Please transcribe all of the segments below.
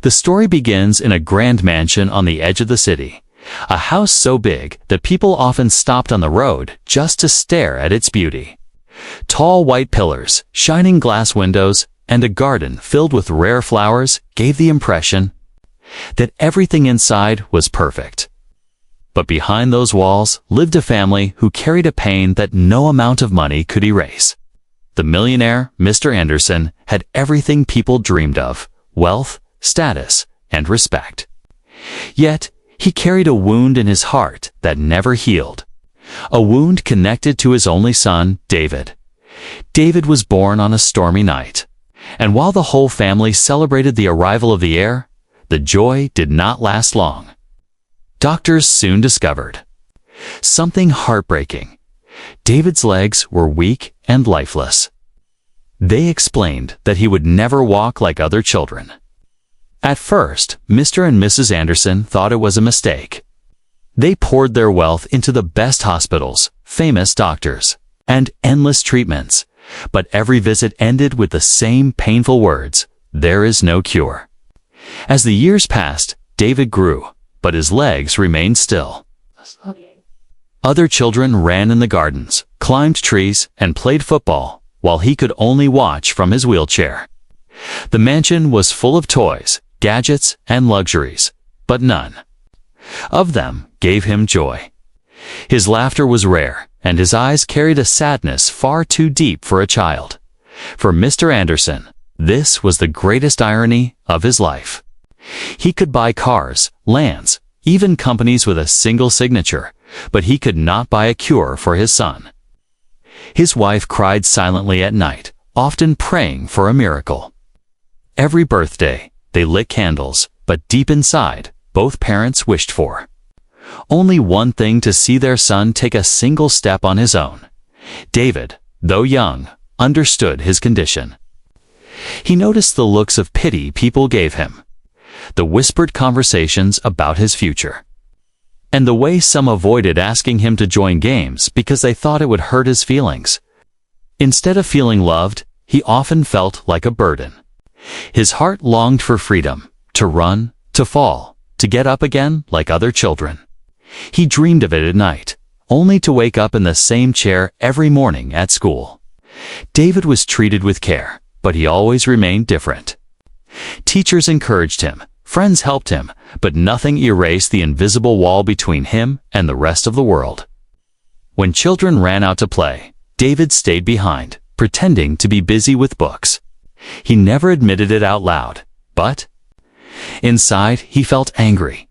The story begins in a grand mansion on the edge of the city, a house so big that people often stopped on the road just to stare at its beauty. Tall white pillars, shining glass windows, and a garden filled with rare flowers gave the impression that everything inside was perfect. But behind those walls lived a family who carried a pain that no amount of money could erase. The millionaire, Mr. Anderson, had everything people dreamed of: wealth, status, and respect. Yet, he carried a wound in his heart that never healed. A wound connected to his only son, David. David was born on a stormy night, and while the whole family celebrated the arrival of the heir, the joy did not last long. Doctors soon discovered something heartbreaking. David's legs were weak and lifeless. They explained that he would never walk like other children. At first, Mr. and Mrs. Anderson thought it was a mistake. They poured their wealth into the best hospitals, famous doctors, and endless treatments, but every visit ended with the same painful words: "There is no cure." As the years passed, David grew, but his legs remained still. Other children ran in the gardens, climbed trees, and played football, while he could only watch from his wheelchair. The mansion was full of toys, gadgets, and luxuries, but none of them gave him joy. His laughter was rare, and his eyes carried a sadness far too deep for a child. For Mr. Anderson, this was the greatest irony of his life. He could buy cars, lands, even companies with a single signature, but he could not buy a cure for his son. His wife cried silently at night, often praying for a miracle. Every birthday, they lit candles, but deep inside, both parents wished for only one thing: to see their son take a single step on his own. David, though young, understood his condition. He noticed the looks of pity people gave him, the whispered conversations about his future, and the way some avoided asking him to join games because they thought it would hurt his feelings. Instead of feeling loved, he often felt like a burden. His heart longed for freedom, to run, to fall, to get up again like other children. He dreamed of it at night, only to wake up in the same chair every morning at school. David was treated with care, but he always remained different. Teachers encouraged him, friends helped him, but nothing erased the invisible wall between him and the rest of the world. When children ran out to play, David stayed behind, pretending to be busy with books. He never admitted it out loud, but inside he felt angry.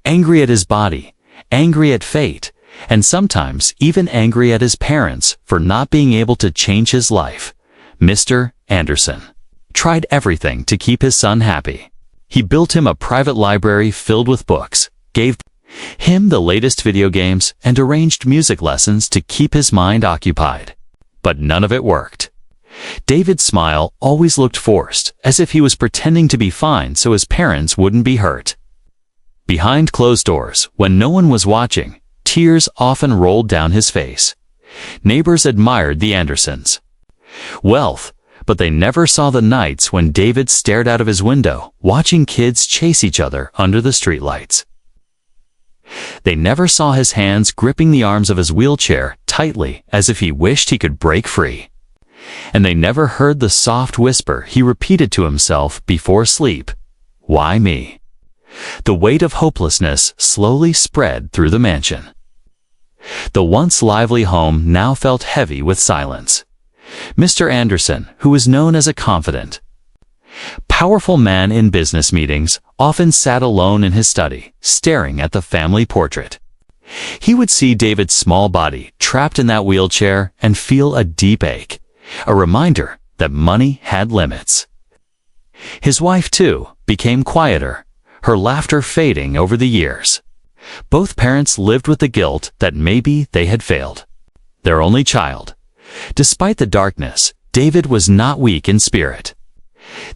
Angry at his body, angry at fate, and sometimes even angry at his parents for not being able to change his life. Mr. Anderson tried everything to keep his son happy. He built him a private library filled with books, gave him the latest video games, and arranged music lessons to keep his mind occupied. But none of it worked. David's smile always looked forced, as if he was pretending to be fine so his parents wouldn't be hurt. Behind closed doors, when no one was watching, tears often rolled down his face. Neighbors admired the Andersons' wealth, but they never saw the nights when David stared out of his window, watching kids chase each other under the streetlights. They never saw his hands gripping the arms of his wheelchair tightly as if he wished he could break free. And they never heard the soft whisper he repeated to himself before sleep: "Why me?" The weight of hopelessness slowly spread through the mansion. The once lively home now felt heavy with silence. Mr. Anderson, who was known as a confident, powerful man in business meetings, often sat alone in his study, staring at the family portrait. He would see David's small body trapped in that wheelchair and feel a deep ache, a reminder that money had limits. His wife, too, became quieter, her laughter fading over the years. Both parents lived with the guilt that maybe they had failed their only child. Despite the darkness, David was not weak in spirit.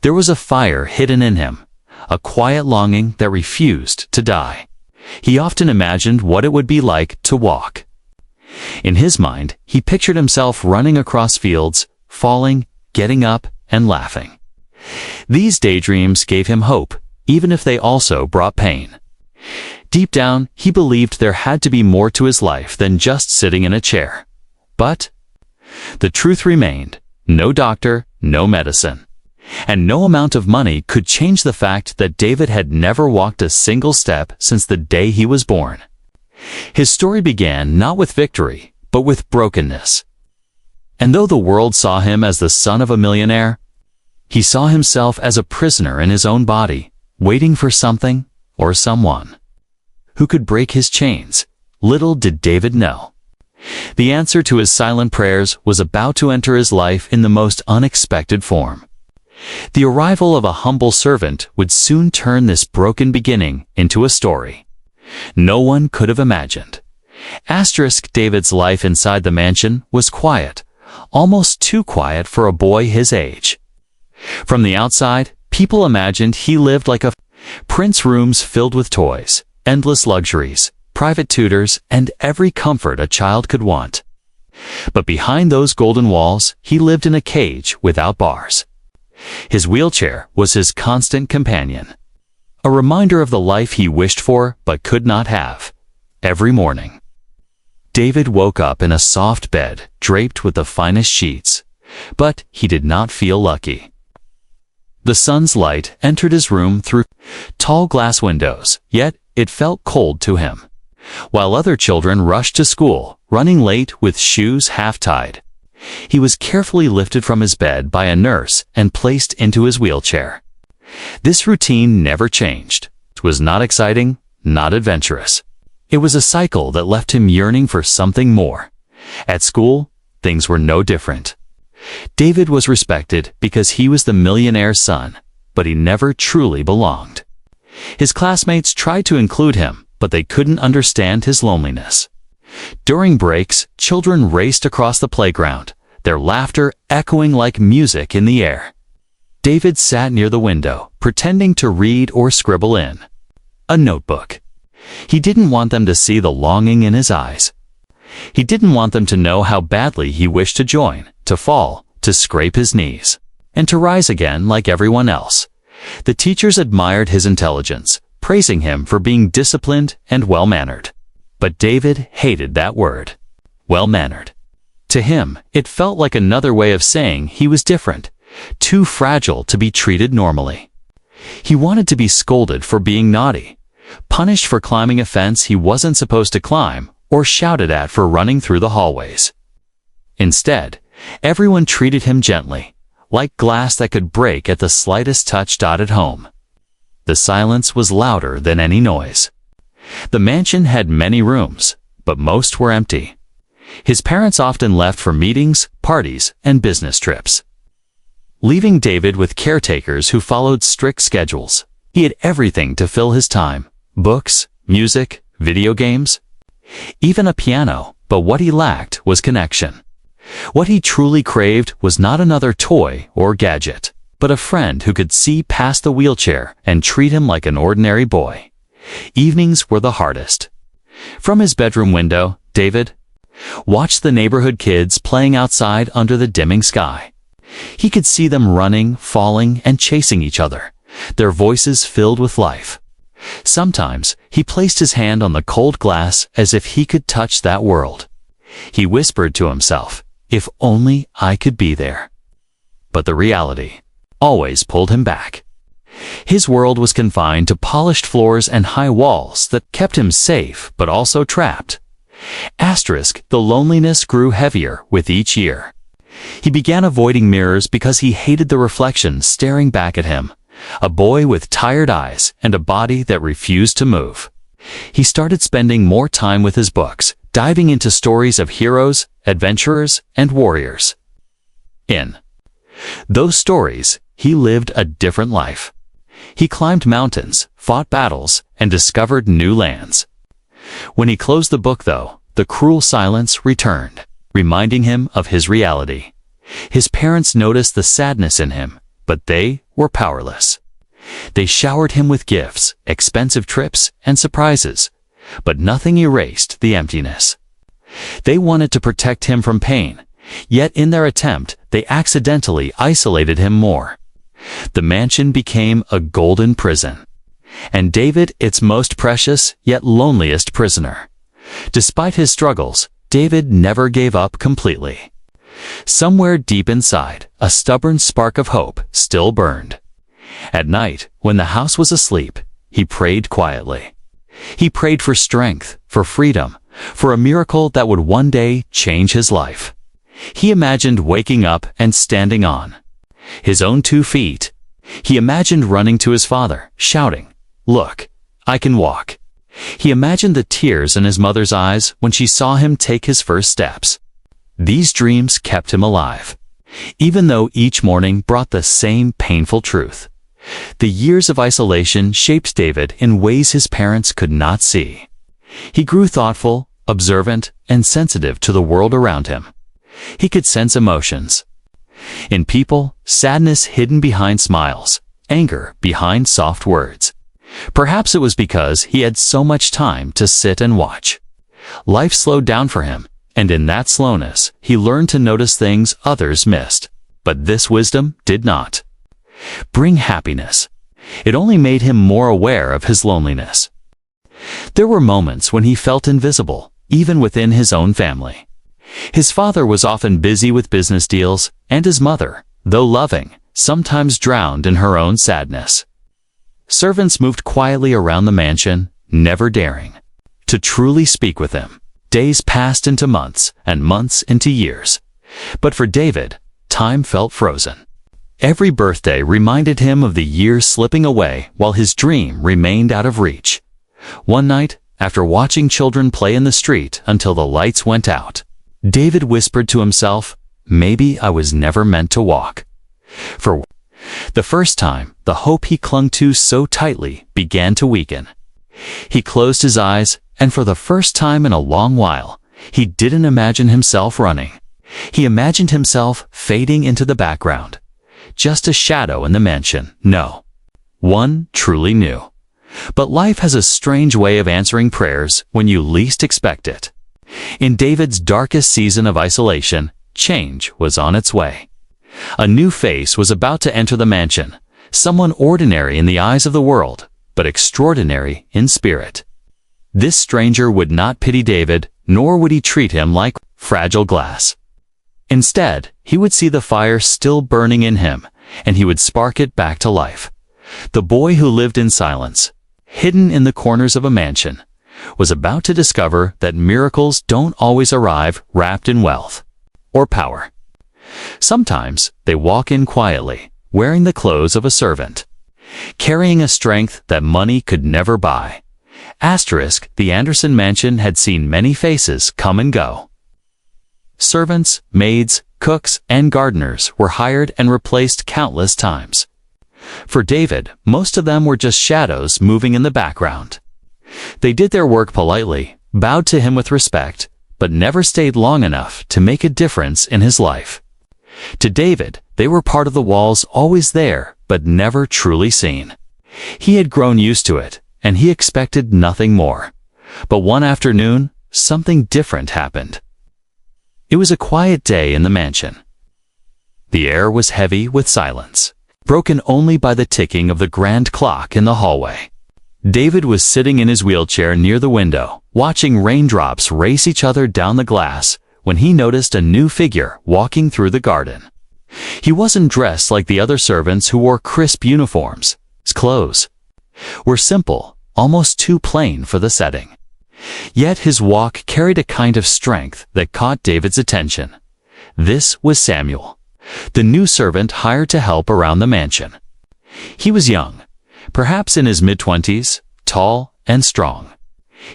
There was a fire hidden in him, a quiet longing that refused to die. He often imagined what it would be like to walk. In his mind, he pictured himself running across fields, falling, getting up, and laughing. These daydreams gave him hope, even if they also brought pain. Deep down, he believed there had to be more to his life than just sitting in a chair. But the truth remained: no doctor, no medicine, and no amount of money could change the fact that David had never walked a single step since the day he was born. His story began not with victory, but with brokenness. And though the world saw him as the son of a millionaire, he saw himself as a prisoner in his own body, waiting for something or someone who could break his chains. Little did David know. The answer to his silent prayers was about to enter his life in the most unexpected form. The arrival of a humble servant would soon turn this broken beginning into a story no one could have imagined. David's life inside the mansion was quiet, almost too quiet for a boy his age. From the outside, people imagined he lived like a prince, rooms filled with toys, endless luxuries, private tutors, and every comfort a child could want. But behind those golden walls, he lived in a cage without bars. His wheelchair was his constant companion, a reminder of the life he wished for but could not have. Every morning, David woke up in a soft bed draped with the finest sheets, but he did not feel lucky. The sun's light entered his room through tall glass windows, yet it felt cold to him. While other children rushed to school, running late with shoes half-tied, he was carefully lifted from his bed by a nurse and placed into his wheelchair. This routine never changed. It was not exciting, not adventurous. It was a cycle that left him yearning for something more. At school, things were no different. David was respected because he was the millionaire's son, but he never truly belonged. His classmates tried to include him, but they couldn't understand his loneliness. During breaks, children raced across the playground, their laughter echoing like music in the air. David sat near the window, pretending to read or scribble in a notebook. He didn't want them to see the longing in his eyes. He didn't want them to know how badly he wished to join, to fall, to scrape his knees, and to rise again like everyone else. The teachers admired his intelligence, praising him for being disciplined and well-mannered. But David hated that word, well-mannered. To him, it felt like another way of saying he was different, too fragile to be treated normally. He wanted to be scolded for being naughty, punished for climbing a fence he wasn't supposed to climb, or shouted at for running through the hallways. Instead, everyone treated him gently, like glass that could break at the slightest touch. At home, the silence was louder than any noise. The mansion had many rooms, but most were empty. His parents often left for meetings, parties, and business trips, leaving David with caretakers who followed strict schedules. He had everything to fill his time: books, music, video games, even a piano, but what he lacked was connection. What he truly craved was not another toy or gadget, but a friend who could see past the wheelchair and treat him like an ordinary boy. Evenings were the hardest. From his bedroom window, David watched the neighborhood kids playing outside under the dimming sky. He could see them running, falling, and chasing each other, their voices filled with life. Sometimes he placed his hand on the cold glass as if he could touch that world. He whispered to himself, "If only I could be there." But the reality always pulled him back. His world was confined to polished floors and high walls that kept him safe but also trapped. The loneliness grew heavier with each year. He began avoiding mirrors because he hated the reflection staring back at him, a boy with tired eyes and a body that refused to move. He started spending more time with his books, diving into stories of heroes, adventurers, and warriors. In those stories, he lived a different life. He climbed mountains, fought battles, and discovered new lands. When he closed the book, though, the cruel silence returned, reminding him of his reality. His parents noticed the sadness in him, but they were powerless. They showered him with gifts, expensive trips, and surprises, but nothing erased the emptiness. They wanted to protect him from pain, yet in their attempt, they accidentally isolated him more. The mansion became a golden prison, and David its most precious yet loneliest prisoner. Despite his struggles, David never gave up completely. Somewhere deep inside, a stubborn spark of hope still burned. At night, when the house was asleep, he prayed quietly. He prayed for strength, for freedom, for a miracle that would one day change his life. He imagined waking up and standing on his own 2 feet. He imagined running to his father, shouting, "Look, I can walk." He imagined the tears in his mother's eyes when she saw him take his first steps. These dreams kept him alive, even though each morning brought the same painful truth. The years of isolation shaped David in ways his parents could not see. He grew thoughtful, observant, and sensitive to the world around him. He could sense emotions in people, sadness hidden behind smiles, anger behind soft words. Perhaps it was because he had so much time to sit and watch. Life slowed down for him, and in that slowness, he learned to notice things others missed. But this wisdom did not bring happiness. It only made him more aware of his loneliness. There were moments when he felt invisible, even within his own family. His father was often busy with business deals, and his mother, though loving, sometimes drowned in her own sadness. Servants moved quietly around the mansion, never daring to truly speak with him. Days passed into months, and months into years. But for David, time felt frozen. Every birthday reminded him of the years slipping away while his dream remained out of reach. One night, after watching children play in the street until the lights went out, David whispered to himself, "Maybe I was never meant to walk." For the first time, the hope he clung to so tightly began to weaken. He closed his eyes, and for the first time in a long while, he didn't imagine himself running. He imagined himself fading into the background. Just a shadow in the mansion, no one truly knew. But life has a strange way of answering prayers when you least expect it. In David's darkest season of isolation, change was on its way. A new face was about to enter the mansion, someone ordinary in the eyes of the world, but extraordinary in spirit. This stranger would not pity David, nor would he treat him like fragile glass. Instead, he would see the fire still burning in him, and he would spark it back to life. The boy who lived in silence, hidden in the corners of a mansion, was about to discover that miracles don't always arrive wrapped in wealth or power. Sometimes they walk in quietly, wearing the clothes of a servant, carrying a strength that money could never buy. The Anderson mansion had seen many faces come and go. Servants, maids, cooks, and gardeners were hired and replaced countless times. For David, most of them were just shadows moving in the background. They did their work politely, bowed to him with respect, but never stayed long enough to make a difference in his life. To David, they were part of the walls, always there, but never truly seen. He had grown used to it, and he expected nothing more. But one afternoon, something different happened. It was a quiet day in the mansion. The air was heavy with silence, broken only by the ticking of the grand clock in the hallway. David was sitting in his wheelchair near the window, watching raindrops race each other down the glass, when he noticed a new figure walking through the garden. He wasn't dressed like the other servants who wore crisp uniforms. His clothes were simple, almost too plain for the setting. Yet his walk carried a kind of strength that caught David's attention. This was Samuel, the new servant hired to help around the mansion. He was young, perhaps in his mid-20s, tall and strong.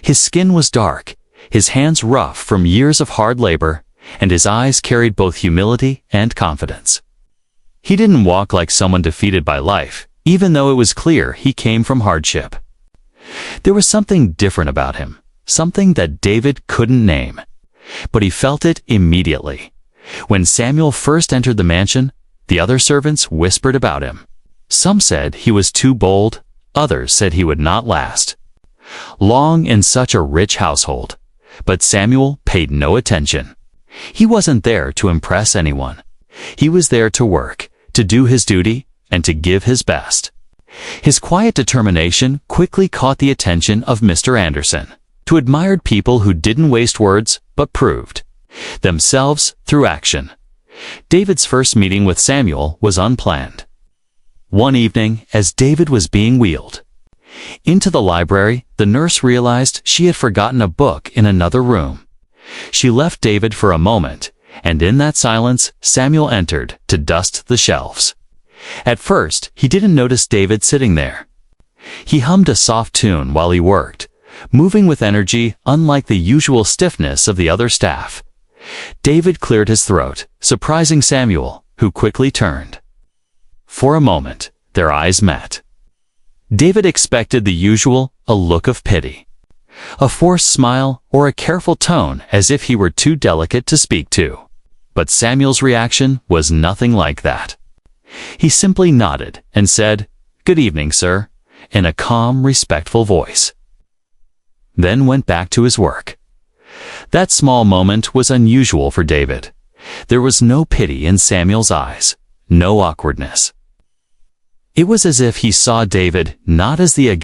His skin was dark, his hands rough from years of hard labor, and his eyes carried both humility and confidence. He didn't walk like someone defeated by life, even though it was clear he came from hardship. There was something different about him, something that David couldn't name. But he felt it immediately. When Samuel first entered the mansion, the other servants whispered about him. Some said he was too bold, others said he would not last long in such a rich household. But Samuel paid no attention. He wasn't there to impress anyone. He was there to work, to do his duty, and to give his best. His quiet determination quickly caught the attention of Mr. Anderson, who admired people who didn't waste words but proved themselves through action. David's first meeting with Samuel was unplanned. One evening, as David was being wheeled into the library, the nurse realized she had forgotten a book in another room. She left David for a moment, and in that silence, Samuel entered to dust the shelves. At first, he didn't notice David sitting there. He hummed a soft tune while he worked, moving with energy unlike the usual stiffness of the other staff. David cleared his throat, surprising Samuel, who quickly turned. For a moment, their eyes met. David expected the usual, a look of pity, a forced smile, or a careful tone as if he were too delicate to speak to. But Samuel's reaction was nothing like that. He simply nodded and said, "Good evening, sir," in a calm, respectful voice. Then went back to his work. That small moment was unusual for David. There was no pity in Samuel's eyes, no awkwardness. It was as if he saw David not as the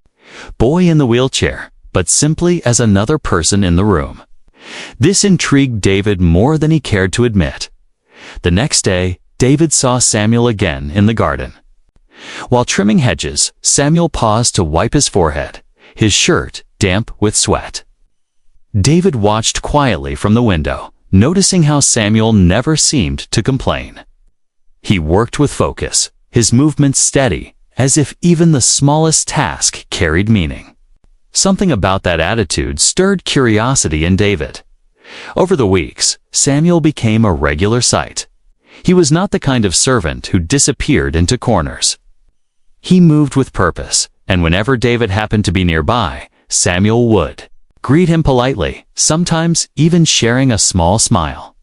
boy in the wheelchair, but simply as another person in the room. This intrigued David more than he cared to admit. The next day, David saw Samuel again in the garden. While trimming hedges, Samuel paused to wipe his forehead, his shirt damp with sweat. David watched quietly from the window, noticing how Samuel never seemed to complain. He worked with focus, his movements steady, as if even the smallest task carried meaning. Something about that attitude stirred curiosity in David. Over the weeks, Samuel became a regular sight. He was not the kind of servant who disappeared into corners. He moved with purpose, and whenever David happened to be nearby, Samuel would greet him politely, sometimes even sharing a small smile.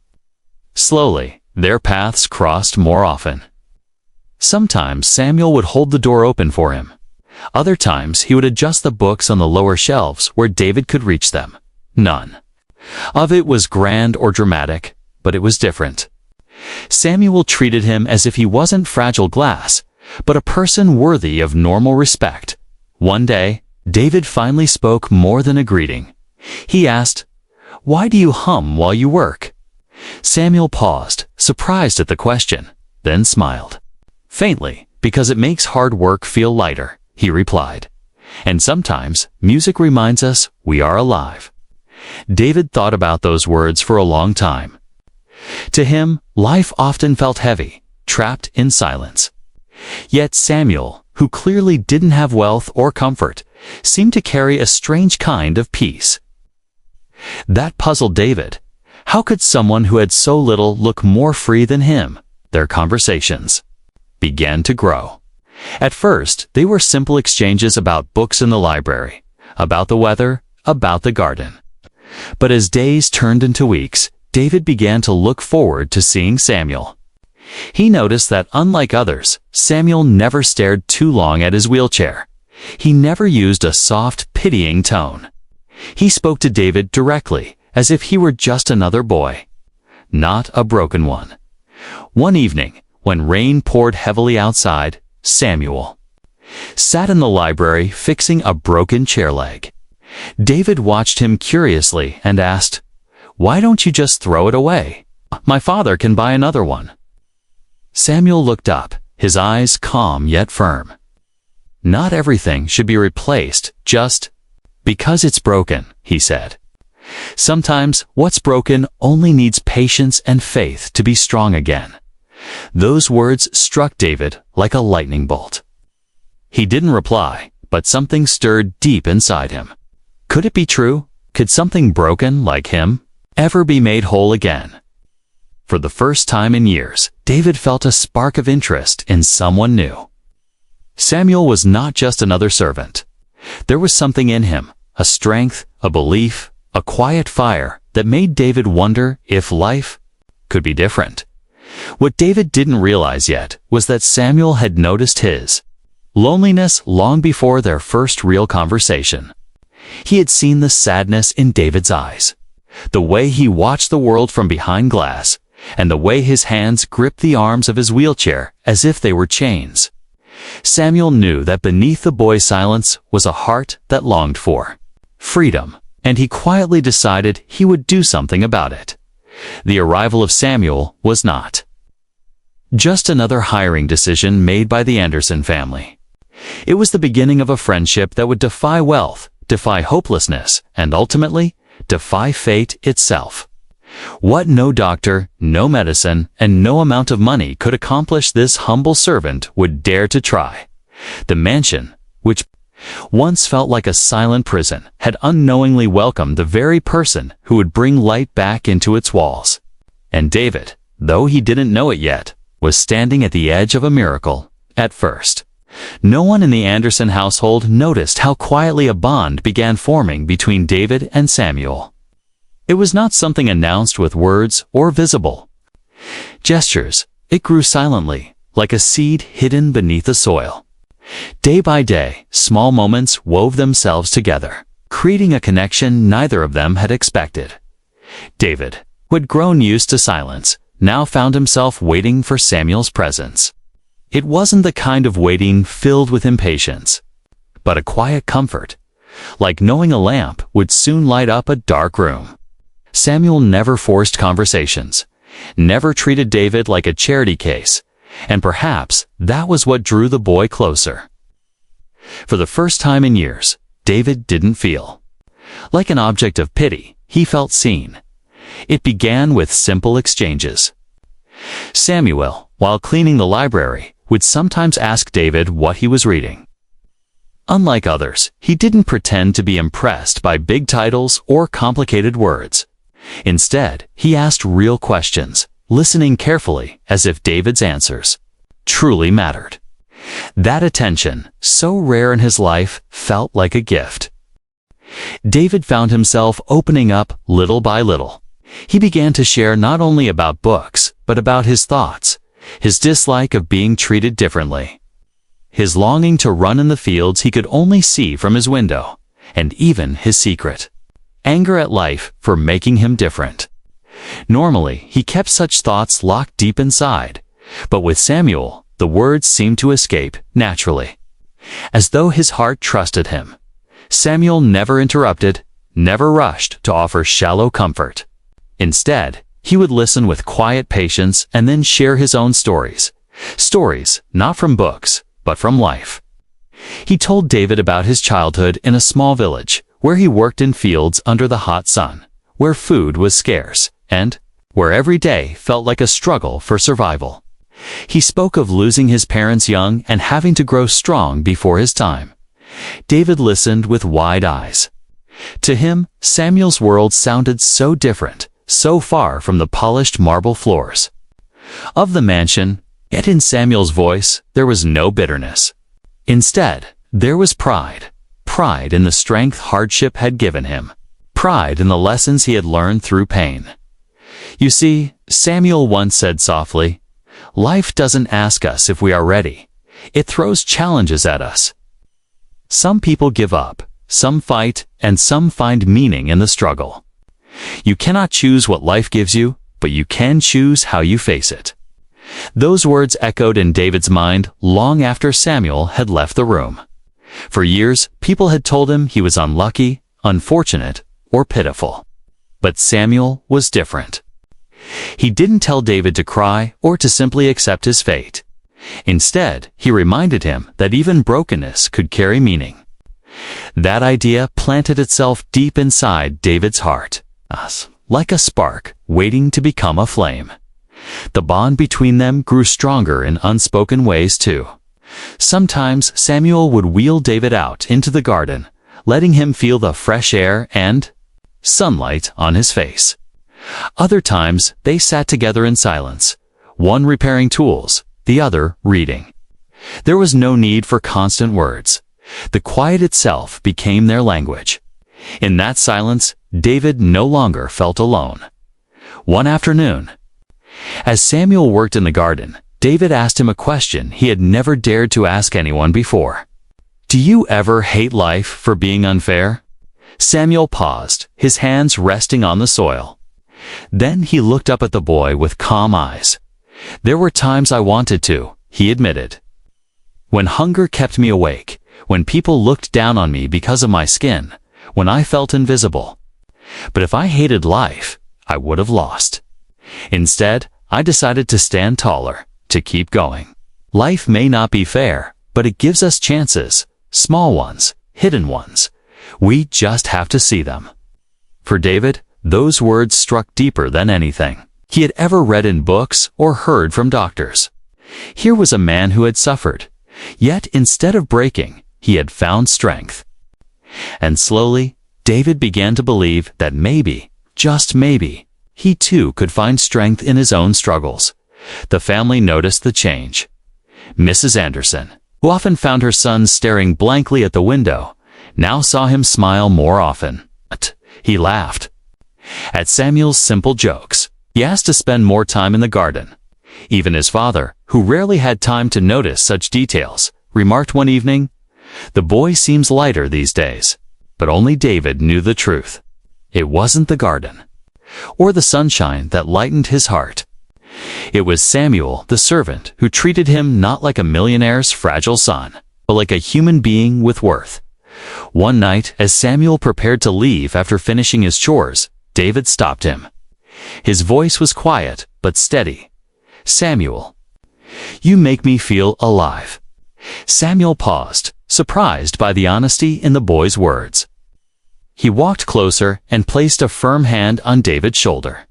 Slowly, their paths crossed more often. Sometimes Samuel would hold the door open for him. Other times he would adjust the books on the lower shelves where David could reach them. None of it was grand or dramatic, but it was different. Samuel treated him as if he wasn't fragile glass, but a person worthy of normal respect. One day, David finally spoke more than a greeting. He asked, "Why do you hum while you work?" Samuel paused, surprised at the question, then smiled. "Faintly, because it makes hard work feel lighter," he replied. "And sometimes, music reminds us we are alive." David thought about those words for a long time. To him, life often felt heavy, trapped in silence. Yet Samuel, who clearly didn't have wealth or comfort, seemed to carry a strange kind of peace. That puzzled David. How could someone who had so little look more free than him? Their conversations began to grow. At first, they were simple exchanges about books in the library, about the weather, about the garden. But as days turned into weeks, David began to look forward to seeing Samuel. He noticed that unlike others, Samuel never stared too long at his wheelchair. He never used a soft, pitying tone. He spoke to David directly, as if he were just another boy, not a broken one. One evening, when rain poured heavily outside, Samuel sat in the library fixing a broken chair leg. David watched him curiously and asked, "Why don't you just throw it away? My father can buy another one." Samuel looked up, his eyes calm yet firm. "Not everything should be replaced just because it's broken," he said. "Sometimes what's broken only needs patience and faith to be strong again." Those words struck David like a lightning bolt. He didn't reply, but something stirred deep inside him. Could it be true? Could something broken like him ever be made whole again? For the first time in years, David felt a spark of interest in someone new. Samuel was not just another servant. There was something in him, a strength, a belief, a quiet fire that made David wonder if life could be different. What David didn't realize yet was that Samuel had noticed his loneliness long before their first real conversation. He had seen the sadness in David's eyes, the way he watched the world from behind glass, and the way his hands gripped the arms of his wheelchair as if they were chains. Samuel knew that beneath the boy's silence was a heart that longed for freedom, and he quietly decided he would do something about it. The arrival of Samuel was not just another hiring decision made by the Anderson family. It was the beginning of a friendship that would defy wealth, defy hopelessness, and ultimately defy fate itself. What no doctor, no medicine, and no amount of money could accomplish, this humble servant would dare to try. The mansion, which once felt like a silent prison, had unknowingly welcomed the very person who would bring light back into its walls. And David, though he didn't know it yet, was standing at the edge of a miracle. At first, no one in the Anderson household noticed how quietly a bond began forming between David and Samuel. It was not something announced with words or visible gestures. It grew silently, like a seed hidden beneath the soil. Day by day, small moments wove themselves together, creating a connection neither of them had expected. David, who had grown used to silence, now found himself waiting for Samuel's presence. It wasn't the kind of waiting filled with impatience, but a quiet comfort, like knowing a lamp would soon light up a dark room. Samuel never forced conversations, never treated David like a charity case, and perhaps that was what drew the boy closer. For the first time in years, David didn't feel like an object of pity. He felt seen. It began with simple exchanges. Samuel, while cleaning the library, would sometimes ask David what he was reading. Unlike others, he didn't pretend to be impressed by big titles or complicated words. Instead, he asked real questions, listening carefully as if David's answers truly mattered. That attention, so rare in his life, felt like a gift. David found himself opening up little by little. He began to share not only about books, but about his thoughts, his dislike of being treated differently, his longing to run in the fields he could only see from his window, and even his secret anger at life for making him different. Normally, he kept such thoughts locked deep inside, but with Samuel, the words seemed to escape naturally, as though his heart trusted him. Samuel never interrupted, never rushed to offer shallow comfort. Instead, he would listen with quiet patience and then share his own stories. Stories not from books, but from life. He told David about his childhood in a small village, where he worked in fields under the hot sun, where food was scarce, and where every day felt like a struggle for survival. He spoke of losing his parents young and having to grow strong before his time. David listened with wide eyes. To him, Samuel's world sounded so different, so far from the polished marble floors of the mansion, yet in Samuel's voice there was no bitterness. Instead, there was pride. Pride in the strength hardship had given him. Pride in the lessons he had learned through pain. You see, Samuel once said softly, "Life doesn't ask us if we are ready. It throws challenges at us. Some people give up, some fight, and some find meaning in the struggle. You cannot choose what life gives you, but you can choose how you face it." Those words echoed in David's mind long after Samuel had left the room. For years, people had told him he was unlucky, unfortunate, or pitiful. But Samuel was different. He didn't tell David to cry or to simply accept his fate. Instead, he reminded him that even brokenness could carry meaning. That idea planted itself deep inside David's heart, like a spark waiting to become a flame. The bond between them grew stronger in unspoken ways too. Sometimes Samuel would wheel David out into the garden, letting him feel the fresh air and sunlight on his face. Other times, they sat together in silence, one repairing tools, the other reading. There was no need for constant words. The quiet itself became their language. In that silence, David no longer felt alone. One afternoon, as Samuel worked in the garden, David asked him a question he had never dared to ask anyone before. "Do you ever hate life for being unfair?" Samuel paused, his hands resting on the soil. Then he looked up at the boy with calm eyes. "There were times I wanted to," he admitted. when hunger kept me awake, when people looked down on me because of my skin, when I felt invisible. But if I hated life, I would have lost. Instead, I decided to stand taller, to keep going. Life may not be fair, but it gives us chances, small ones, hidden ones. We just have to see them. For David, those words struck deeper than anything he had ever read in books or heard from doctors. Here was a man who had suffered, yet instead of breaking, he had found strength. And slowly, David began to believe that maybe, just maybe, he too could find strength in his own struggles. The family noticed the change. Mrs. Anderson, who often found her son staring blankly at the window, now saw him smile more often. He laughed at Samuel's simple jokes. He asked to spend more time in the garden. Even his father, who rarely had time to notice such details, remarked one evening, "The boy seems lighter these days." But only David knew the truth. It wasn't the garden or the sunshine that lightened his heart. It was Samuel, the servant, who treated him not like a millionaire's fragile son, but like a human being with worth. One night, as Samuel prepared to leave after finishing his chores, David stopped him. His voice was quiet, but steady. "Samuel, you make me feel alive." Samuel paused, surprised by the honesty in the boy's words. He walked closer and placed a firm hand on David's shoulder.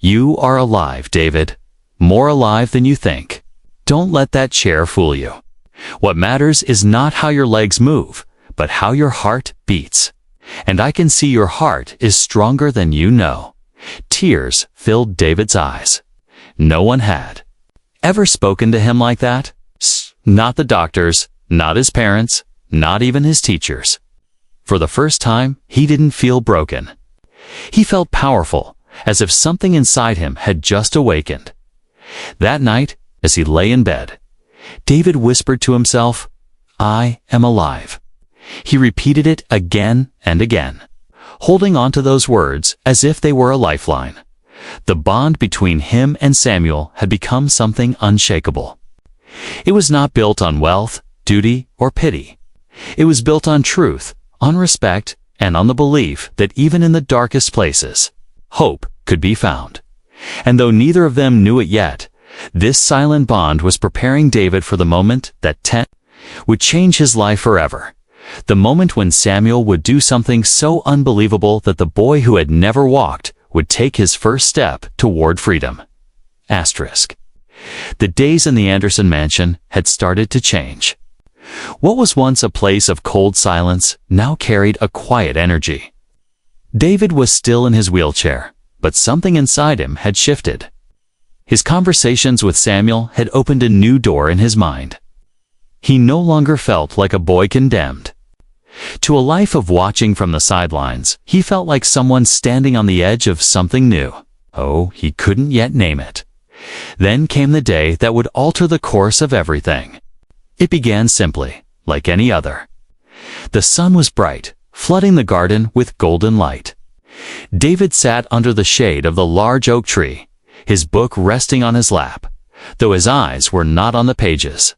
"You are alive, David. More alive than you think. Don't let that chair fool you. What matters is not how your legs move, but how your heart beats. And I can see your heart is stronger than you know." Tears filled David's eyes. No one had ever spoken to him like that. Not the doctors, not his parents, not even his teachers. For the first time, he didn't feel broken. He felt powerful, as if something inside him had just awakened. That night, as he lay in bed, David whispered to himself, "I am alive." He repeated it again and again, holding on to those words as if they were a lifeline. The bond between him and Samuel had become something unshakable. It was not built on wealth, duty, or pity. It was built on truth, on respect, and on the belief that even in the darkest places, hope could be found. And though neither of them knew it yet, this silent bond was preparing David for the moment that would change his life forever. The moment when Samuel would do something so unbelievable that the boy who had never walked would take his first step toward freedom. Asterisk. The days in the Anderson mansion had started to change. What was once a place of cold silence now carried a quiet energy. David was still in his wheelchair, but something inside him had shifted. His conversations with Samuel had opened a new door in his mind. He no longer felt like a boy condemned to a life of watching from the sidelines. He felt like someone standing on the edge of something new. Oh, he couldn't yet name it. Then came the day that would alter the course of everything. It began simply, like any other. The sun was bright, flooding the garden with golden light. David sat under the shade of the large oak tree, his book resting on his lap, though his eyes were not on the pages.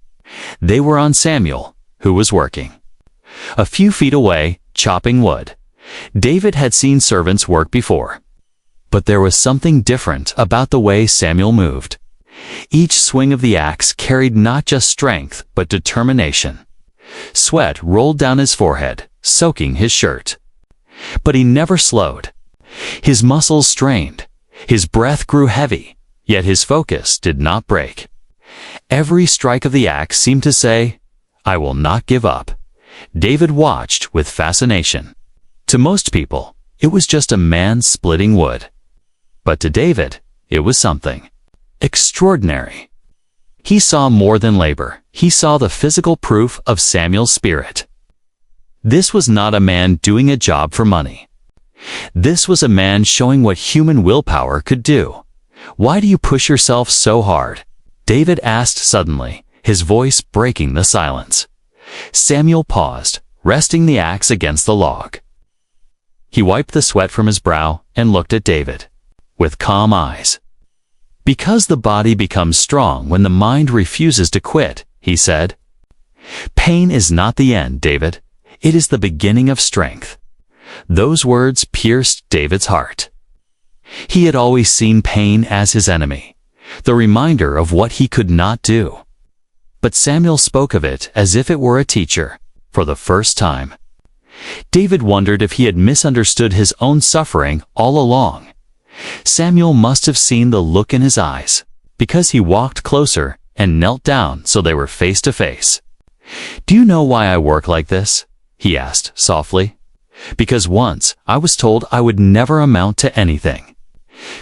They were on Samuel, who was working. A few feet away, chopping wood. David had seen servants work before. But there was something different about the way Samuel moved. Each swing of the axe carried not just strength, but determination. Sweat rolled down his forehead, soaking his shirt. But he never slowed. His muscles strained. His breath grew heavy, yet his focus did not break. Every strike of the axe seemed to say, "I will not give up." David watched with fascination. To most people, it was just a man splitting wood. But to David, it was something extraordinary. He saw more than labor. He saw the physical proof of Samuel's spirit. This was not a man doing a job for money. This was a man showing what human willpower could do. "Why do you push yourself so hard?" David asked suddenly, his voice breaking the silence. Samuel paused, resting the axe against the log. He wiped the sweat from his brow and looked at David with calm eyes. "Because the body becomes strong when the mind refuses to quit," he said. Pain is not the end, David. It is the beginning of strength. Those words pierced David's heart. He had always seen pain as his enemy, the reminder of what he could not do. But Samuel spoke of it as if it were a teacher, for the first time. David wondered if he had misunderstood his own suffering all along. Samuel must have seen the look in his eyes, because he walked closer and knelt down so they were face to face. "Do you know why I work like this?" he asked softly. "Because once I was told I would never amount to anything.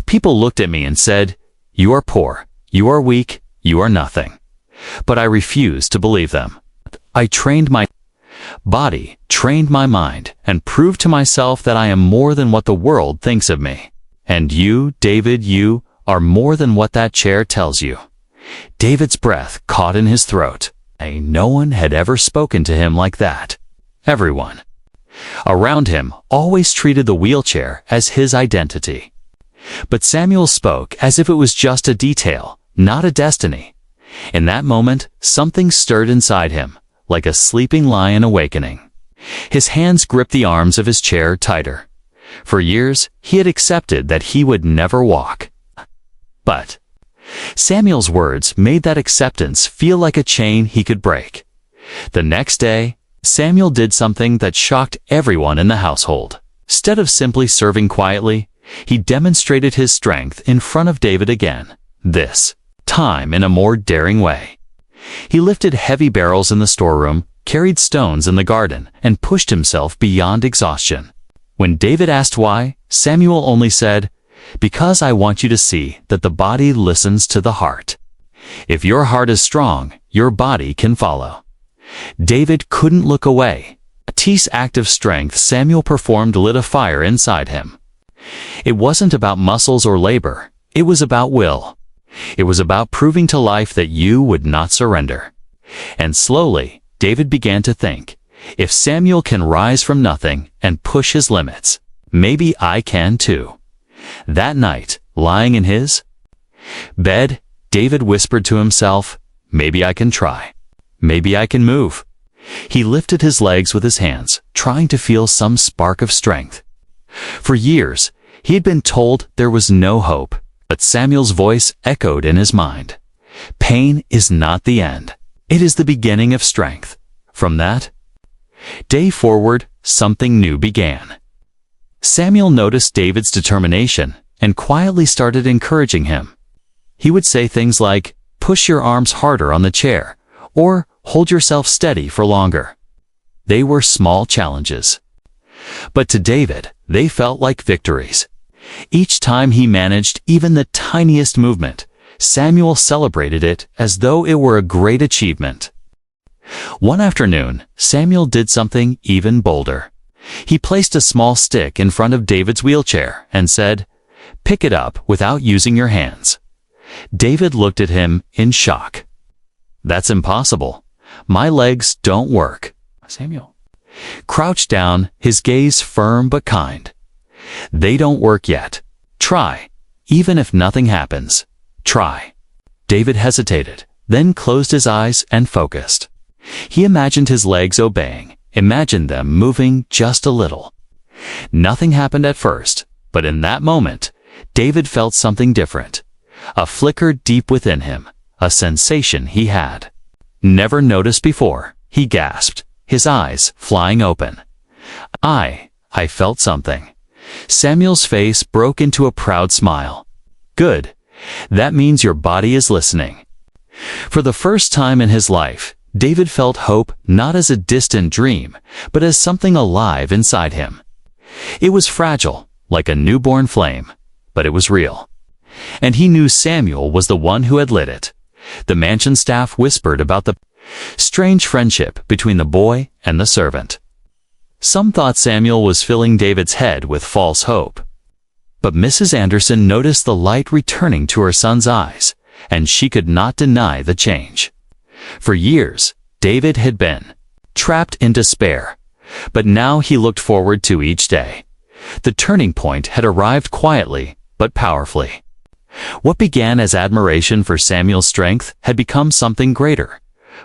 People looked at me and said, 'You are poor, you are weak, you are nothing.' But I refused to believe them. I trained my body, trained my mind, and proved to myself that I am more than what the world thinks of me. And you, David, you are more than what that chair tells you." David's breath caught in his throat. No one had ever spoken to him like that. Everyone around him always treated the wheelchair as his identity. But Samuel spoke as if it was just a detail, not a destiny. In that moment, something stirred inside him, like a sleeping lion awakening. His hands gripped the arms of his chair tighter. For years, he had accepted that he would never walk. But Samuel's words made that acceptance feel like a chain he could break. The next day, Samuel did something that shocked everyone in the household. Instead of simply serving quietly, he demonstrated his strength in front of David again, this time in a more daring way. He lifted heavy barrels in the storeroom, carried stones in the garden, and pushed himself beyond exhaustion. When David asked why, Samuel only said, "Because I want you to see that the body listens to the heart. If your heart is strong, your body can follow." David couldn't look away. A tease act of strength Samuel performed lit a fire inside him. It wasn't about muscles or labor. It was about will. It was about proving to life that you would not surrender. And slowly, David began to think, if Samuel can rise from nothing and push his limits, maybe I can too. That night, lying in his bed, David whispered to himself, "Maybe I can try. Maybe I can move." He lifted his legs with his hands, trying to feel some spark of strength. For years, he had been told there was no hope, but Samuel's voice echoed in his mind. Pain is not the end. It is the beginning of strength. From that day forward, something new began. Samuel noticed David's determination and quietly started encouraging him. He would say things like, "Push your arms harder on the chair," or "Hold yourself steady for longer." They were small challenges. But to David, they felt like victories. Each time he managed even the tiniest movement, Samuel celebrated it as though it were a great achievement. One afternoon, Samuel did something even bolder. He placed a small stick in front of David's wheelchair and said, "Pick it up without using your hands." David looked at him in shock. "That's impossible. My legs don't work." Samuel crouched down, his gaze firm but kind. "They don't work yet. Try. Even if nothing happens, try." David hesitated, then closed his eyes and focused. He imagined his legs obeying, imagined them moving just a little. Nothing happened at first, but in that moment, David felt something different. A flicker deep within him, a sensation he had never noticed before. He gasped, his eyes flying open. I felt something." Samuel's face broke into a proud smile. "Good. That means your body is listening." For the first time in his life, David felt hope not as a distant dream, but as something alive inside him. It was fragile, like a newborn flame, but it was real. And he knew Samuel was the one who had lit it. The mansion staff whispered about the strange friendship between the boy and the servant. Some thought Samuel was filling David's head with false hope. But Mrs. Anderson noticed the light returning to her son's eyes, and she could not deny the change. For years, David had been trapped in despair, but now he looked forward to each day. The turning point had arrived quietly but powerfully. What began as admiration for Samuel's strength had become something greater: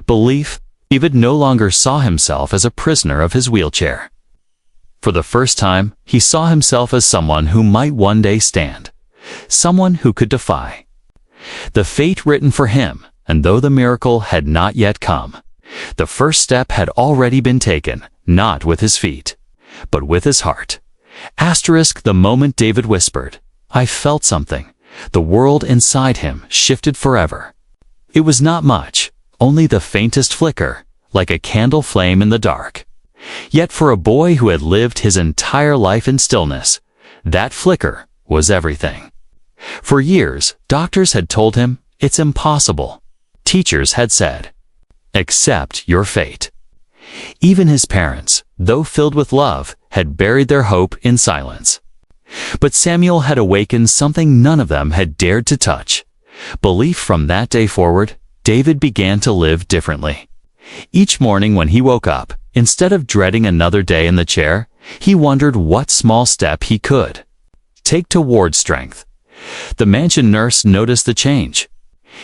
belief David no longer saw himself as a prisoner of his wheelchair. For the first time, he saw himself as someone who might one day stand, someone who could defy the fate written for him. And though the miracle had not yet come, the first step had already been taken, not with his feet, but with his heart. The moment David whispered, "I felt something," the world inside him shifted forever. It was not much, only the faintest flicker, like a candle flame in the dark. Yet for a boy who had lived his entire life in stillness, that flicker was everything. For years, doctors had told him, "It's impossible." Teachers had said, "Accept your fate." Even his parents, though filled with love, had buried their hope in silence. But Samuel had awakened something none of them had dared to touch. Belief. From that day forward, David began to live differently. Each morning when he woke up, instead of dreading another day in the chair, he wondered what small step he could take toward strength. The mansion nurse noticed the change.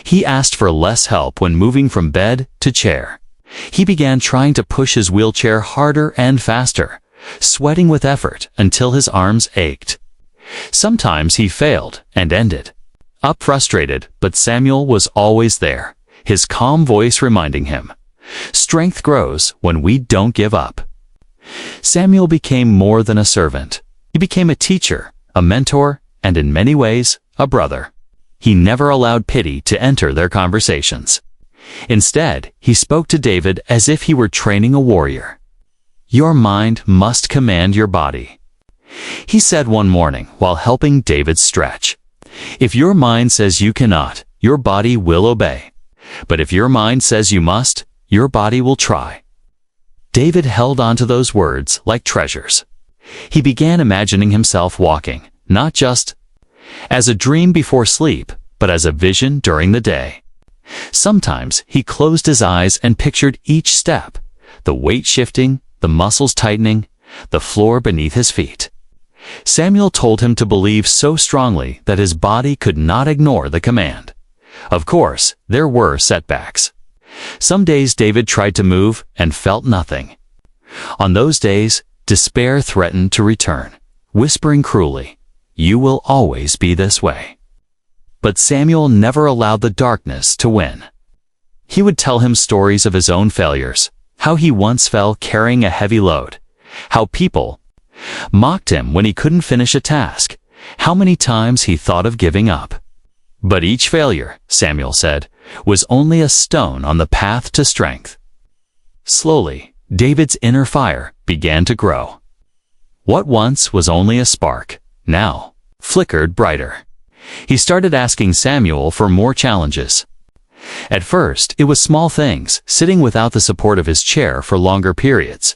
He asked for less help when moving from bed to chair. He began trying to push his wheelchair harder and faster, sweating with effort until his arms ached. Sometimes he failed and ended up frustrated, but Samuel was always there, his calm voice reminding him, "Strength grows when we don't give up." Samuel became more than a servant. He became a teacher, a mentor, and in many ways, a brother. He never allowed pity to enter their conversations. Instead, he spoke to David as if he were training a warrior. "Your mind must command your body," he said one morning while helping David stretch. "If your mind says you cannot, your body will obey. But if your mind says you must, your body will try." David held on to those words like treasures. He began imagining himself walking, not just as a dream before sleep, but as a vision during the day. Sometimes he closed his eyes and pictured each step, the weight shifting, the muscles tightening, the floor beneath his feet. Samuel told him to believe so strongly that his body could not ignore the command. Of course, there were setbacks. Some days David tried to move and felt nothing. On those days, despair threatened to return, whispering cruelly, "You will always be this way." But Samuel never allowed the darkness to win. He would tell him stories of his own failures, how he once fell carrying a heavy load, how people mocked him when he couldn't finish a task, how many times he thought of giving up. But each failure, Samuel said, was only a stone on the path to strength. Slowly, David's inner fire began to grow. What once was only a spark, now flickered brighter. He started asking Samuel for more challenges. At first, it was small things, sitting without the support of his chair for longer periods,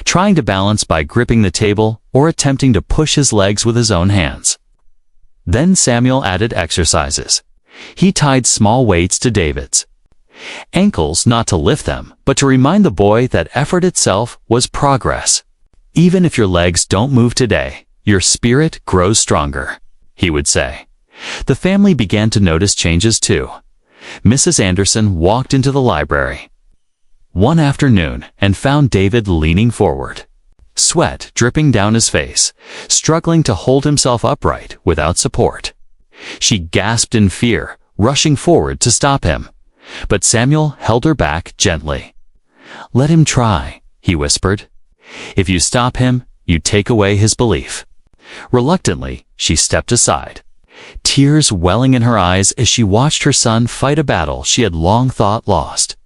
trying to balance by gripping the table or attempting to push his legs with his own hands. Then Samuel added exercises. He tied small weights to David's ankles, not to lift them, but to remind the boy that effort itself was progress. "Even if your legs don't move today, your spirit grows stronger," he would say. The family began to notice changes too. Mrs. Anderson walked into the library one afternoon and found David leaning forward, sweat dripping down his face, struggling to hold himself upright without support. She gasped in fear, rushing forward to stop him. But Samuel held her back gently. "Let him try," he whispered. "If you stop him, you take away his belief." Reluctantly, she stepped aside, tears welling in her eyes as she watched her son fight a battle she had long thought lost.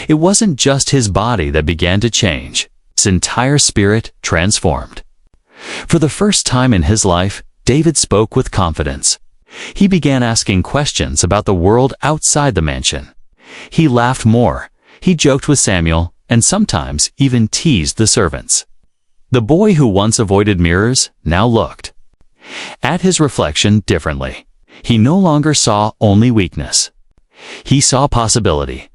It wasn't just his body that began to change. His entire spirit transformed. For the first time in his life, David spoke with confidence. He began asking questions about the world outside the mansion. He laughed more, he joked with Samuel, and sometimes even teased the servants. The boy who once avoided mirrors now looked at his reflection differently. He no longer saw only weakness. He saw possibility.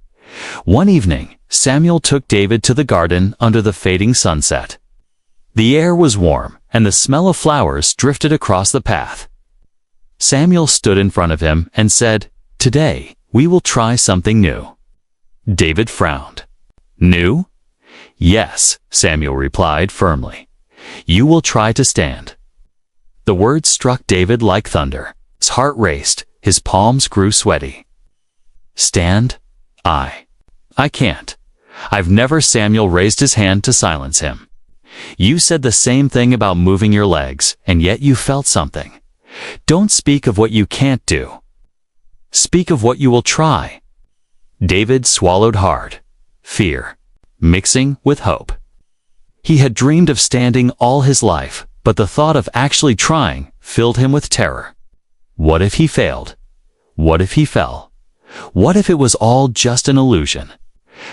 One evening, Samuel took David to the garden under the fading sunset. The air was warm, and the smell of flowers drifted across the path. Samuel stood in front of him and said, "Today, we will try something new." David frowned. New? Yes, Samuel replied firmly. You will try to stand. The words struck David like thunder. His heart raced, his palms grew sweaty. Stand? I can't. I've never. Samuel raised his hand to silence him. You said the same thing about moving your legs, and yet you felt something. Don't speak of what you can't do. Speak of what you will try. David swallowed hard. Fear, mixing with hope. He had dreamed of standing all his life, but the thought of actually trying filled him with terror. What if he failed? What if he fell? What if it was all just an illusion?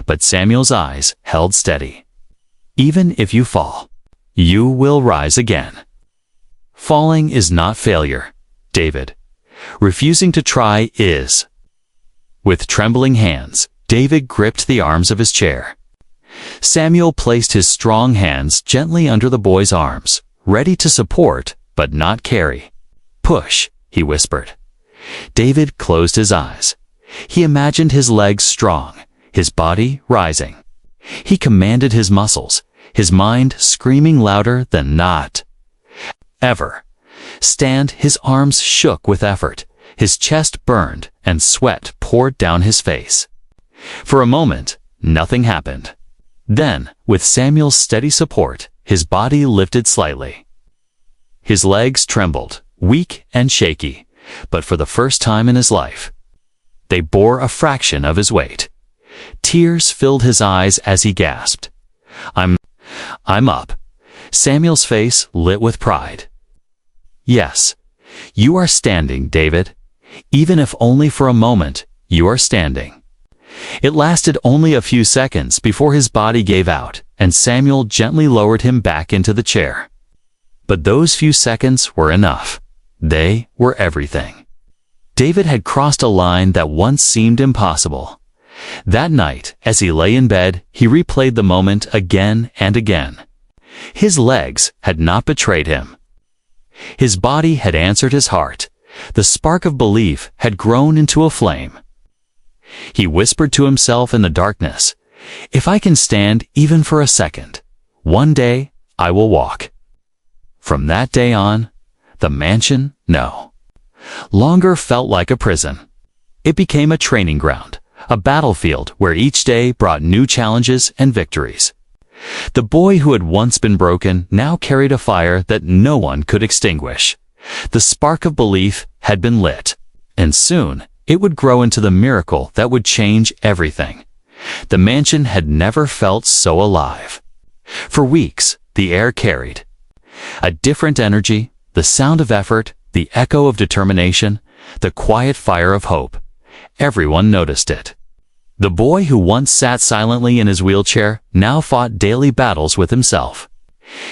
But Samuel's eyes held steady. Even if you fall, you will rise again. Falling is not failure, David. Refusing to try is. With trembling hands, David gripped the arms of his chair. Samuel placed his strong hands gently under the boy's arms, ready to support but not carry. Push, he whispered. David closed his eyes. He imagined his legs strong, his body rising. He commanded his muscles, his mind screaming louder than not. Ever. Stand. His arms shook with effort. His chest burned and sweat poured down his face. For a moment, nothing happened. Then, with Samuel's steady support, his body lifted slightly. His legs trembled, weak and shaky, but for the first time in his life, they bore a fraction of his weight. Tears filled his eyes as he gasped. I'm up. Samuel's face lit with pride. Yes, you are standing, David. Even if only for a moment, you are standing. It lasted only a few seconds before his body gave out, and Samuel gently lowered him back into the chair. But those few seconds were enough. They were everything. David had crossed a line that once seemed impossible. That night, as he lay in bed, he replayed the moment again and again. His legs had not betrayed him. His body had answered his heart. The spark of belief had grown into a flame. He whispered to himself in the darkness, "If I can stand even for a second, one day I will walk." From that day on, the mansion, no longer felt like a prison. It became a training ground, a battlefield where each day brought new challenges and victories. The boy who had once been broken now carried a fire that no one could extinguish. The spark of belief had been lit, and soon it would grow into the miracle that would change everything. The mansion had never felt so alive. For weeks, the air carried a different energy, the sound of effort, the echo of determination, the quiet fire of hope. Everyone noticed it. The boy who once sat silently in his wheelchair now fought daily battles with himself.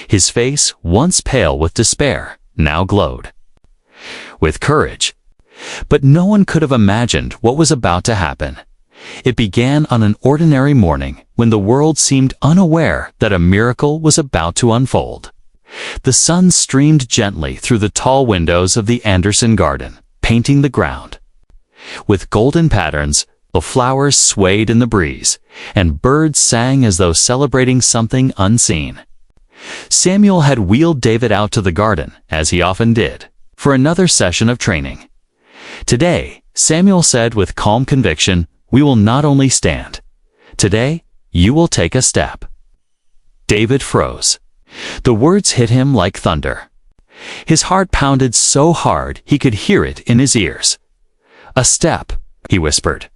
His face, once pale with despair, now glowed with courage. But no one could have imagined what was about to happen. It began on an ordinary morning when the world seemed unaware that a miracle was about to unfold. The sun streamed gently through the tall windows of the Anderson garden, painting the ground with golden patterns. The flowers swayed in the breeze, and birds sang as though celebrating something unseen. Samuel had wheeled David out to the garden, as he often did, for another session of training. Today, Samuel said with calm conviction, "We will not only stand. Today, you will take a step." David froze. The words hit him like thunder. His heart pounded so hard he could hear it in his ears. "A step," he whispered.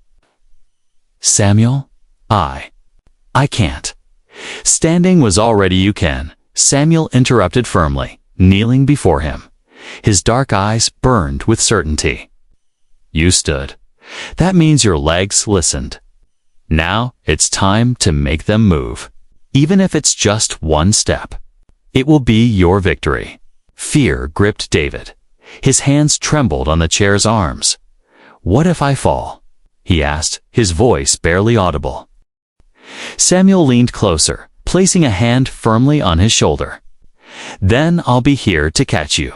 "Samuel, I can't." Standing was already "You can," Samuel interrupted firmly, kneeling before him. His dark eyes burned with certainty. "You stood. That means your legs listened. Now it's time to make them move. Even if it's just one step. It will be your victory." Fear gripped David. His hands trembled on the chair's arms. "What if I fall?" he asked, his voice barely audible. Samuel leaned closer, placing a hand firmly on his shoulder. "Then I'll be here to catch you.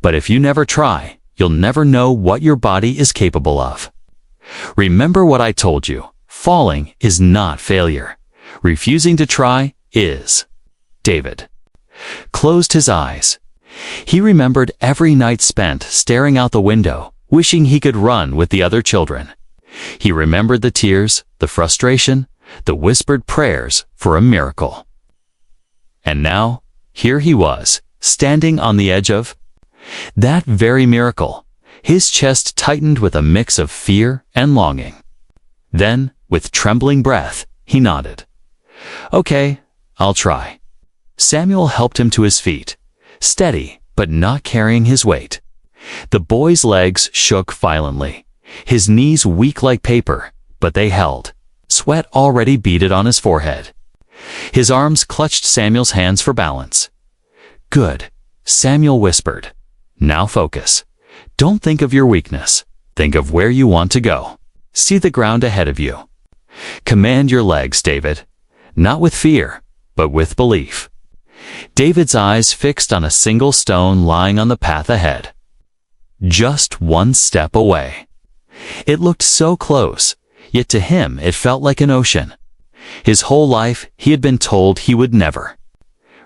But if you never try, you'll never know what your body is capable of. Remember what I told you. Falling is not failure. Refusing to try is David closed his eyes. He remembered every night spent staring out the window, wishing he could run with the other children. He remembered the tears, the frustration, the whispered prayers for a miracle. And now, here he was, standing on the edge of that very miracle. His chest tightened with a mix of fear and longing. Then, with trembling breath, he nodded. "Okay, I'll try." Samuel helped him to his feet, steady but not carrying his weight. The boy's legs shook violently, his knees weak like paper, but they held. Sweat already beaded on his forehead. His arms clutched Samuel's hands for balance. "Good," Samuel whispered. "Now focus. Don't think of your weakness. Think of where you want to go. See the ground ahead of you. Command your legs, David. Not with fear, but with belief." David's eyes fixed on a single stone lying on the path ahead. Just one step away. It looked so close, yet to him it felt like an ocean. His whole life he had been told he would never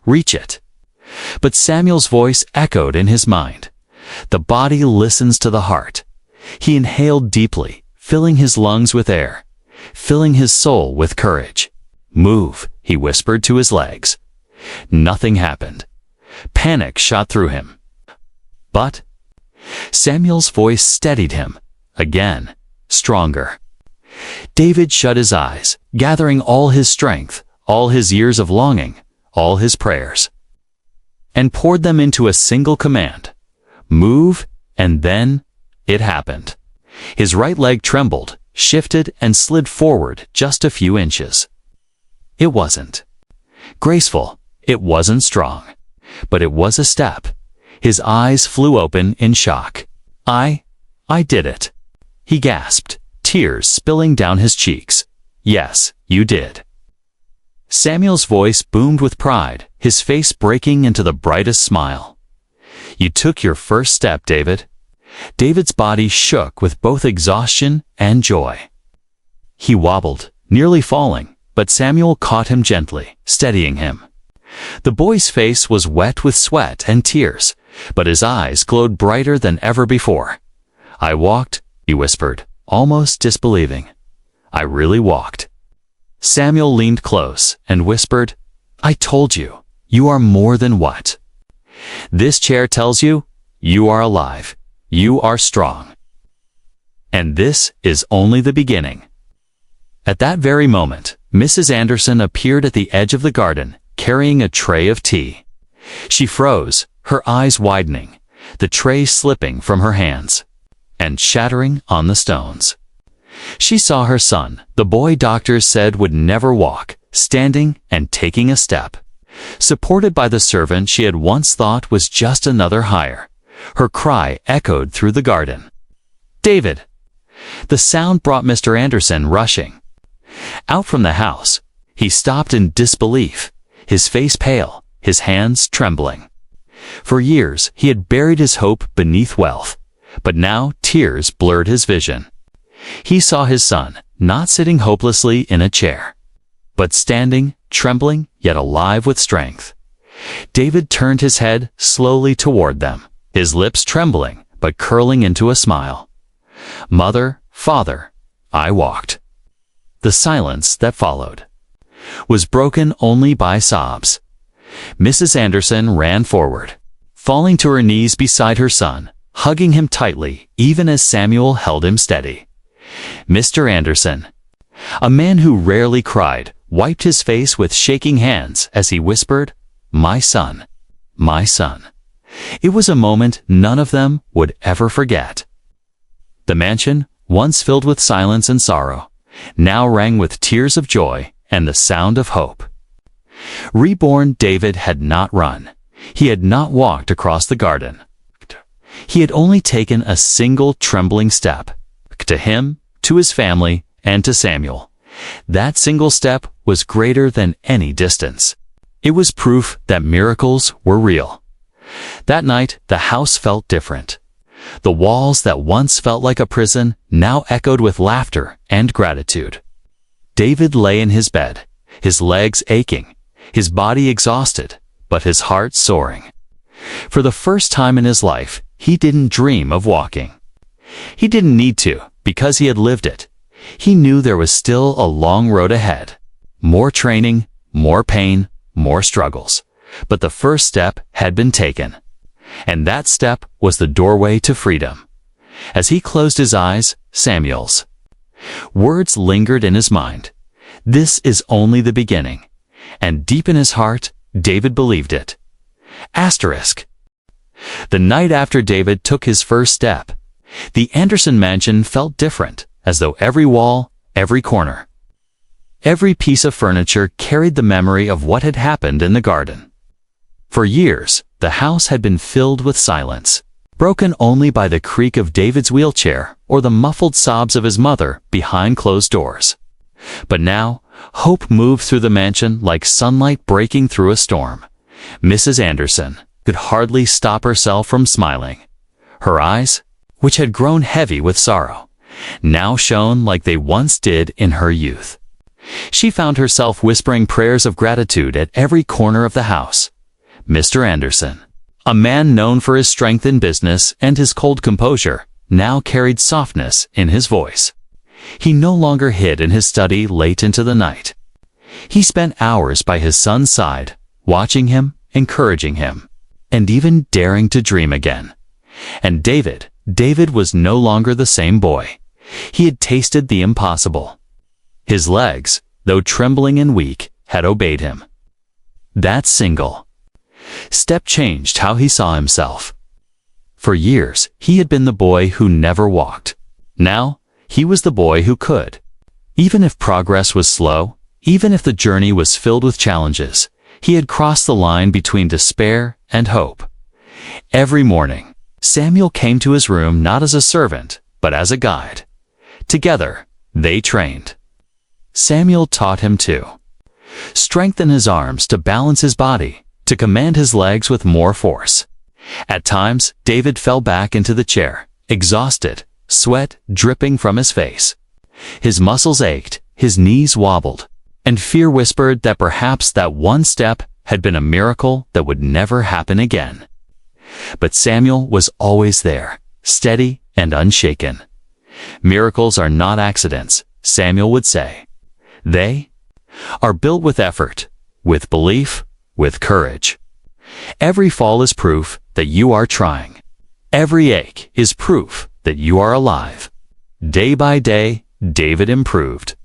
reach it. But Samuel's voice echoed in his mind. The body listens to the heart. He inhaled deeply, filling his lungs with air, filling his soul with courage. "Move," he whispered to his legs. Nothing happened. Panic shot through him. But Samuel's voice steadied him, again, stronger. David shut his eyes, gathering all his strength, all his years of longing, all his prayers, and poured them into a single command. Move, and then it happened. His right leg trembled, shifted, and slid forward just a few inches. It wasn't graceful, it wasn't strong, but it was a step. His eyes flew open in shock. I did it," he gasped, tears spilling down his cheeks. "Yes, you did." Samuel's voice boomed with pride, his face breaking into the brightest smile. "You took your first step, David." David's body shook with both exhaustion and joy. He wobbled, nearly falling, but Samuel caught him gently, steadying him. The boy's face was wet with sweat and tears, but his eyes glowed brighter than ever before. "I walked," he whispered, almost disbelieving. "I really walked." Samuel leaned close and whispered, "I told you, you are more than what this chair tells you. You are alive. You are strong. And this is only the beginning." At that very moment, Mrs. Anderson appeared at the edge of the garden, carrying a tray of tea. She froze, her eyes widening, the tray slipping from her hands and shattering on the stones. She saw her son, the boy doctors said would never walk, standing and taking a step, supported by the servant she had once thought was just another hire. Her cry echoed through the garden. "David!" The sound brought Mr. Anderson rushing out from the house. He stopped in disbelief, his face pale, his hands trembling. For years he had buried his hope beneath wealth, but now tears blurred his vision. He saw his son, not sitting hopelessly in a chair, but standing, trembling, yet alive with strength. David turned his head slowly toward them, his lips trembling, but curling into a smile. "Mother, Father, I walked." The silence that followed was broken only by sobs. Mrs. Anderson ran forward, falling to her knees beside her son, hugging him tightly, even as Samuel held him steady. Mr. Anderson, a man who rarely cried, wiped his face with shaking hands as he whispered, "My son, my son." It was a moment none of them would ever forget. The mansion, once filled with silence and sorrow, now rang with tears of joy and the sound of hope. Reborn David had not run. He had not walked across the garden. He had only taken a single trembling step. To him, to his family, and to Samuel. That single step was greater than any distance. It was proof that miracles were real. That night, the house felt different. The walls that once felt like a prison now echoed with laughter and gratitude. David lay in his bed, his legs aching, his body exhausted, but his heart soaring. For the first time in his life, he didn't dream of walking. He didn't need to, because he had lived it. He knew there was still a long road ahead. More training, more pain, more struggles. But the first step had been taken. And that step was the doorway to freedom. As he closed his eyes, Samuel's words lingered in his mind. This is only the beginning. And deep in his heart, David believed it. Asterisk. The night after David took his first step, the Anderson mansion felt different, as though every wall, every corner, every piece of furniture carried the memory of what had happened in the garden. For years, the house had been filled with silence, broken only by the creak of David's wheelchair or the muffled sobs of his mother behind closed doors. But now, hope moved through the mansion like sunlight breaking through a storm. Mrs. Anderson could hardly stop herself from smiling. Her eyes, which had grown heavy with sorrow, now shone like they once did in her youth. She found herself whispering prayers of gratitude at every corner of the house. Mr. Anderson, a man known for his strength in business and his cold composure, now carried softness in his voice. He no longer hid in his study late into the night. He spent hours by his son's side, watching him, encouraging him, and even daring to dream again. And David was no longer the same boy. He had tasted the impossible. His legs, though trembling and weak, had obeyed him. That single step changed how he saw himself. For years, he had been the boy who never walked. Now, he was the boy who could. Even if progress was slow, even if the journey was filled with challenges, he had crossed the line between despair and hope. Every morning, Samuel came to his room not as a servant, but as a guide. Together, they trained. Samuel taught him to strengthen his arms to balance his body, to command his legs with more force. At times, David fell back into the chair, exhausted, sweat dripping from his face. His muscles ached, his knees wobbled, and fear whispered that perhaps that one step had been a miracle that would never happen again. But Samuel was always there, steady and unshaken. Miracles are not accidents, Samuel would say. They are built with effort, with belief, with courage. Every fall is proof that you are trying. Every ache is proof that you are alive. Day by day, David improved.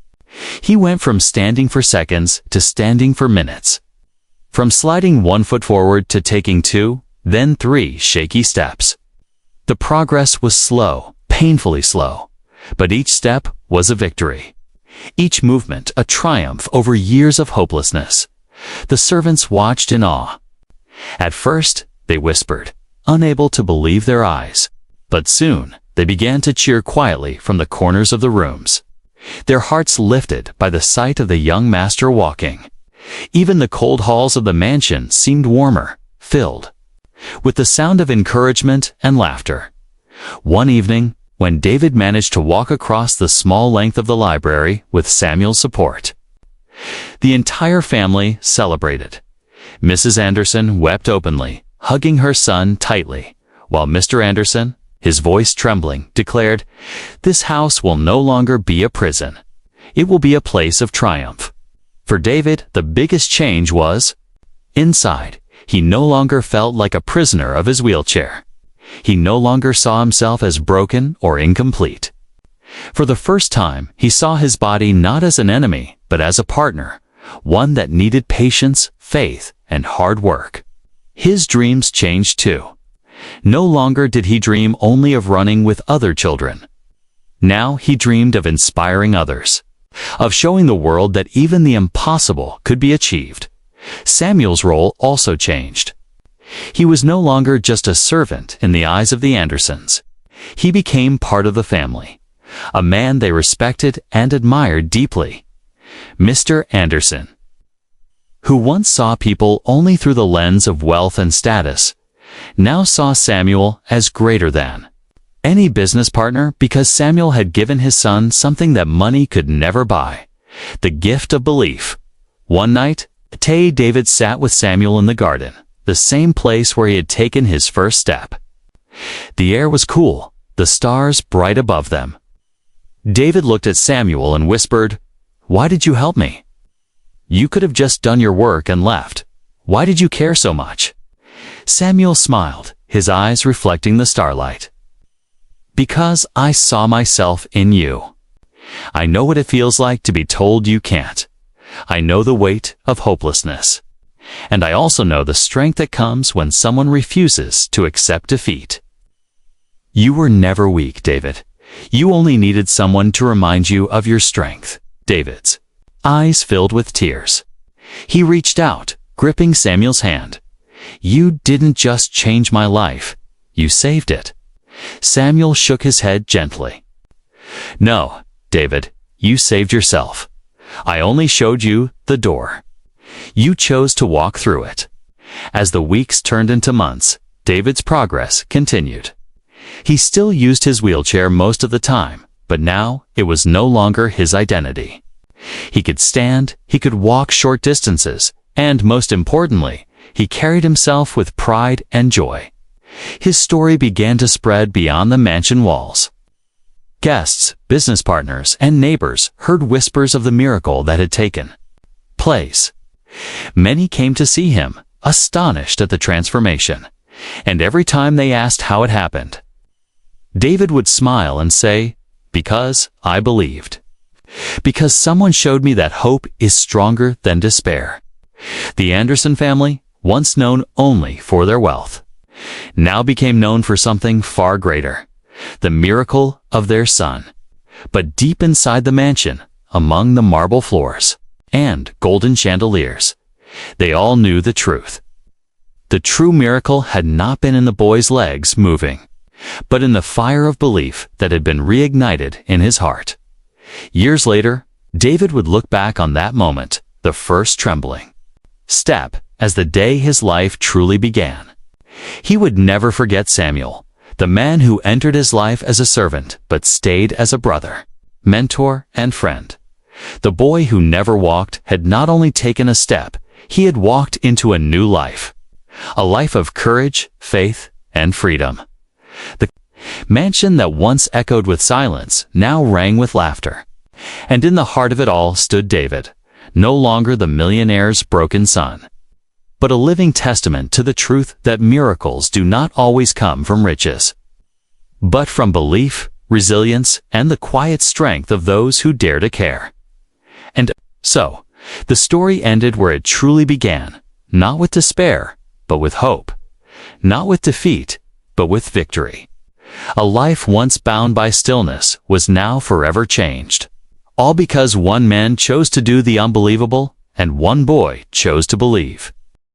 He went from standing for seconds to standing for minutes. From sliding 1 foot forward to taking 2, then 3 shaky steps. The progress was slow, painfully slow, but each step was a victory. Each movement a triumph over years of hopelessness. The servants watched in awe. At first, they whispered, unable to believe their eyes. But soon, they began to cheer quietly from the corners of the rooms. Their hearts lifted by the sight of the young master walking. Even the cold halls of the mansion seemed warmer, filled with the sound of encouragement and laughter. One evening, when David managed to walk across the small length of the library with Samuel's support, the entire family celebrated. Mrs. Anderson wept openly, hugging her son tightly, while Mr. Anderson, his voice trembling, declared, "This house will no longer be a prison. It will be a place of triumph." For David, the biggest change was inside. He no longer felt like a prisoner of his wheelchair. He no longer saw himself as broken or incomplete. For the first time, he saw his body not as an enemy, but as a partner, one that needed patience, faith, and hard work. His dreams changed too. No longer did he dream only of running with other children. Now he dreamed of inspiring others, of showing the world that even the impossible could be achieved. Samuel's role also changed. He was no longer just a servant in the eyes of the Andersons. He became part of the family, a man they respected and admired deeply. Mr. Anderson, who once saw people only through the lens of wealth and status, now saw Samuel as greater than any business partner, because Samuel had given his son something that money could never buy: the gift of belief. One night, David sat with Samuel in the garden, the same place where he had taken his first step. The air was cool, the stars bright above them. David looked at Samuel and whispered, "Why did you help me? You could have just done your work and left. Why did you care so much?" Samuel smiled, his eyes reflecting the starlight. "Because I saw myself in you. I know what it feels like to be told you can't. I know the weight of hopelessness. And I also know the strength that comes when someone refuses to accept defeat." You were never weak, David. You only needed someone to remind you of your strength. David's eyes filled with tears. He reached out, gripping Samuel's hand. "You didn't just change my life. You saved it." Samuel shook his head gently. "No, David, you saved yourself. I only showed you the door. You chose to walk through it." As the weeks turned into months, David's progress continued. He still used his wheelchair most of the time, but now it was no longer his identity. He could stand, he could walk short distances, and most importantly, he carried himself with pride and joy. His story began to spread beyond the mansion walls. Guests, business partners, and neighbors heard whispers of the miracle that had taken place. Many came to see him, astonished at the transformation, and every time they asked how it happened, David would smile and say, "Because I believed. Because someone showed me that hope is stronger than despair." The Anderson family, once known only for their wealth, now became known for something far greater, the miracle of their son. But deep inside the mansion, among the marble floors and golden chandeliers, they all knew the truth. The true miracle had not been in the boy's legs moving, but in the fire of belief that had been reignited in his heart. Years later, David would look back on that moment, the first trembling step, as the day his life truly began. He would never forget Samuel, the man who entered his life as a servant but stayed as a brother, mentor, and friend. The boy who never walked had not only taken a step, he had walked into a new life. A life of courage, faith, and freedom. The mansion that once echoed with silence now rang with laughter. And in the heart of it all stood David, no longer the millionaire's broken son, but a living testament to the truth that miracles do not always come from riches, but from belief, resilience, and the quiet strength of those who dare to care. And so, the story ended where it truly began, not with despair, but with hope. Not with defeat, but with victory. A life once bound by stillness was now forever changed. All because one man chose to do the unbelievable, and one boy chose to believe.